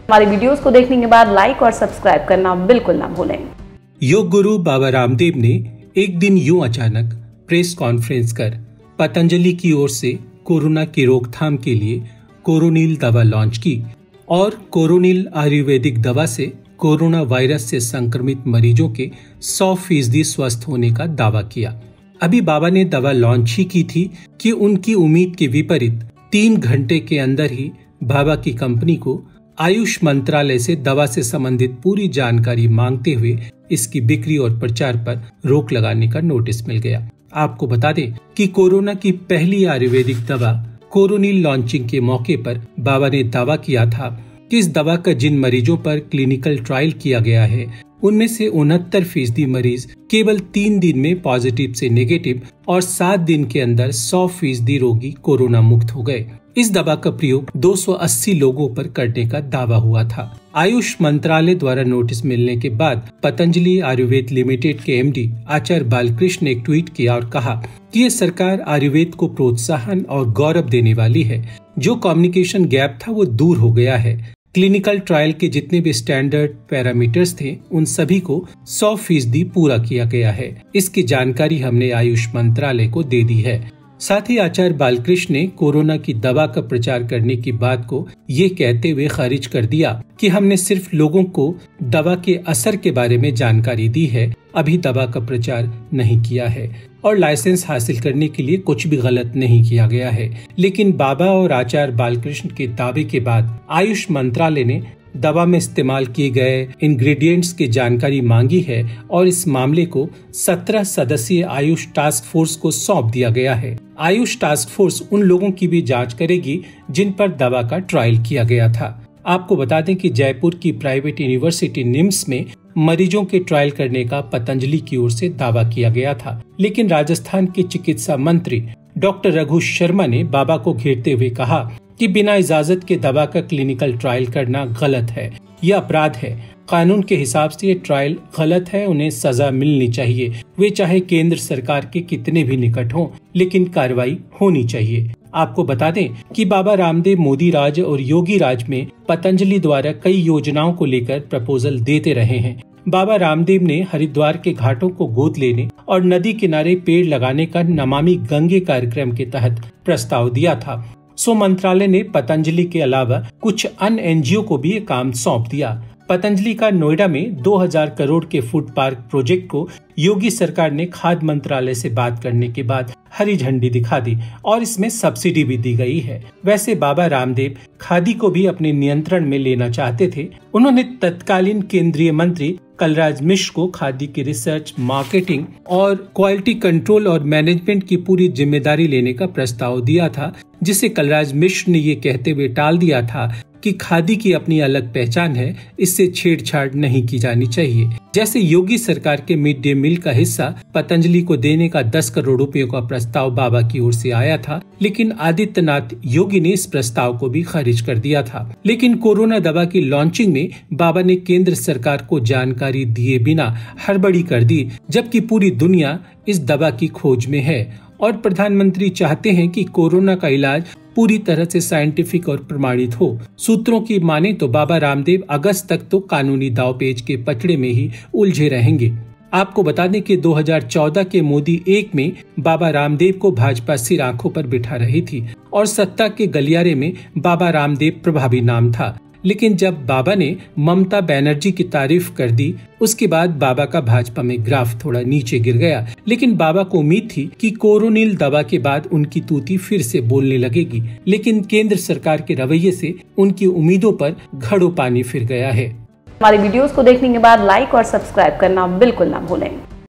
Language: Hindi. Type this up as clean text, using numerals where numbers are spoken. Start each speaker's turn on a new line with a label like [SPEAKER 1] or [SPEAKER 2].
[SPEAKER 1] हमारी वीडियोस को देखने के बाद लाइक और सब्सक्राइब करना बिल्कुल ना भूलें।
[SPEAKER 2] योग गुरु बाबा रामदेव ने एक दिन यूं अचानक प्रेस कॉन्फ्रेंस कर पतंजलि की ओर से कोरोना की रोकथाम के लिए कोरोनिल दवा लॉन्च की और कोरोनिल आयुर्वेदिक दवा से कोरोना वायरस से संक्रमित मरीजों के 100% स्वस्थ होने का दावा किया। अभी बाबा ने दवा लॉन्च ही की थी कि उनकी उम्मीद के विपरीत 3 घंटे के अंदर ही बाबा की कंपनी को आयुष मंत्रालय से दवा से संबंधित पूरी जानकारी मांगते हुए इसकी बिक्री और प्रचार पर रोक लगाने का नोटिस मिल गया। आपको बता दें कि कोरोना की पहली आयुर्वेदिक दवा कोरोनिल लॉन्चिंग के मौके पर बाबा ने दावा किया था कि इस दवा का जिन मरीजों पर क्लिनिकल ट्रायल किया गया है उनमें से 69% मरीज केवल 3 दिन में पॉजिटिव से नेगेटिव और 7 दिन के अंदर 100% रोगी कोरोना मुक्त हो गए। इस दवा का प्रयोग 280 लोगों पर करने का दावा हुआ था। आयुष मंत्रालय द्वारा नोटिस मिलने के बाद पतंजलि आयुर्वेद लिमिटेड के एमडी आचार्य बालकृष्ण ने एक ट्वीट किया और कहा कि ये सरकार आयुर्वेद को प्रोत्साहन और गौरव देने वाली है। जो कम्युनिकेशन गैप था वो दूर हो गया है। क्लिनिकल ट्रायल के जितने भी स्टैंडर्ड पैरामीटर्स थे उन सभी को 100% पूरा किया गया है। इसकी जानकारी हमने आयुष मंत्रालय को दे दी है। साथ ही आचार्य बालकृष्ण ने कोरोना की दवा का प्रचार करने की बात को ये कहते हुए खारिज कर दिया कि हमने सिर्फ लोगों को दवा के असर के बारे में जानकारी दी है, अभी दवा का प्रचार नहीं किया है और लाइसेंस हासिल करने के लिए कुछ भी गलत नहीं किया गया है। लेकिन बाबा और आचार्य बालकृष्ण के दावे के बाद आयुष मंत्रालय ने दवा में इस्तेमाल किए गए इंग्रेडिएंट्स की जानकारी मांगी है और इस मामले को 17 सदस्यीय आयुष टास्क फोर्स को सौंप दिया गया है। आयुष टास्क फोर्स उन लोगों की भी जांच करेगी जिन पर दवा का ट्रायल किया गया था। आपको बता दें कि जयपुर की प्राइवेट यूनिवर्सिटी निम्स में मरीजों के ट्रायल करने का पतंजलि की ओर से दावा किया गया था, लेकिन राजस्थान के चिकित्सा मंत्री डॉक्टर रघु शर्मा ने बाबा को घेरते हुए कहा कि बिना इजाजत के दवा का क्लिनिकल ट्रायल करना गलत है, यह अपराध है। कानून के हिसाब से ये ट्रायल गलत है, उन्हें सजा मिलनी चाहिए, वे चाहे केंद्र सरकार के कितने भी निकट हों, लेकिन कार्रवाई होनी चाहिए। आपको बता दें कि बाबा रामदेव मोदी राज और योगी राज में पतंजलि द्वारा कई योजनाओं को लेकर प्रपोजल देते रहे हैं। बाबा रामदेव ने हरिद्वार के घाटों को गोद लेने और नदी किनारे पेड़ लगाने का नमामि गंगे कार्यक्रम के तहत प्रस्ताव दिया था। मंत्रालय ने पतंजलि के अलावा कुछ अन्य एनजीओ को भी ये काम सौंप दिया। पतंजलि का नोएडा में 2000 करोड़ के फूड पार्क प्रोजेक्ट को योगी सरकार ने खाद्य मंत्रालय से बात करने के बाद हरी झंडी दिखा दी और इसमें सब्सिडी भी दी गई है। वैसे बाबा रामदेव खादी को भी अपने नियंत्रण में लेना चाहते थे। उन्होंने तत्कालीन केंद्रीय मंत्री कलराज मिश्र को खादी की रिसर्च, मार्केटिंग और क्वालिटी कंट्रोल और मैनेजमेंट की पूरी जिम्मेदारी लेने का प्रस्ताव दिया था, जिसे कलराज मिश्र ने ये कहते हुए टाल दिया था कि खादी की अपनी अलग पहचान है, इससे छेड़छाड़ नहीं की जानी चाहिए। जैसे योगी सरकार के मिड डे मील का हिस्सा पतंजलि को देने का 10 करोड़ रुपयों का प्रस्ताव बाबा की ओर से आया था, लेकिन आदित्यनाथ योगी ने इस प्रस्ताव को भी खारिज कर दिया था। लेकिन कोरोना दवा की लॉन्चिंग में बाबा ने केंद्र सरकार को जानकारी दिए बिना हड़बड़ी कर दी, जबकि पूरी दुनिया इस दवा की खोज में है और प्रधानमंत्री चाहते हैं कि कोरोना का इलाज पूरी तरह से साइंटिफिक और प्रमाणित हो। सूत्रों की माने तो बाबा रामदेव अगस्त तक तो कानूनी दांवपेच के पचड़े में ही उलझे रहेंगे। आपको बता दें कि 2014 के मोदी 1 में बाबा रामदेव को भाजपा सिर आंखों पर बिठा रही थी और सत्ता के गलियारे में बाबा रामदेव प्रभावी नाम था। लेकिन जब बाबा ने ममता बनर्जी की तारीफ कर दी, उसके बाद बाबा का भाजपा में ग्राफ थोड़ा नीचे गिर गया। लेकिन बाबा को उम्मीद थी कि कोरोनिल दवा के बाद उनकी तूती फिर से बोलने लगेगी, लेकिन केंद्र सरकार के रवैये से उनकी उम्मीदों पर घड़ों पानी फिर गया है।
[SPEAKER 1] हमारी वीडियोस को देखने के बाद लाइक और सब्सक्राइब करना बिल्कुल ना भूलें।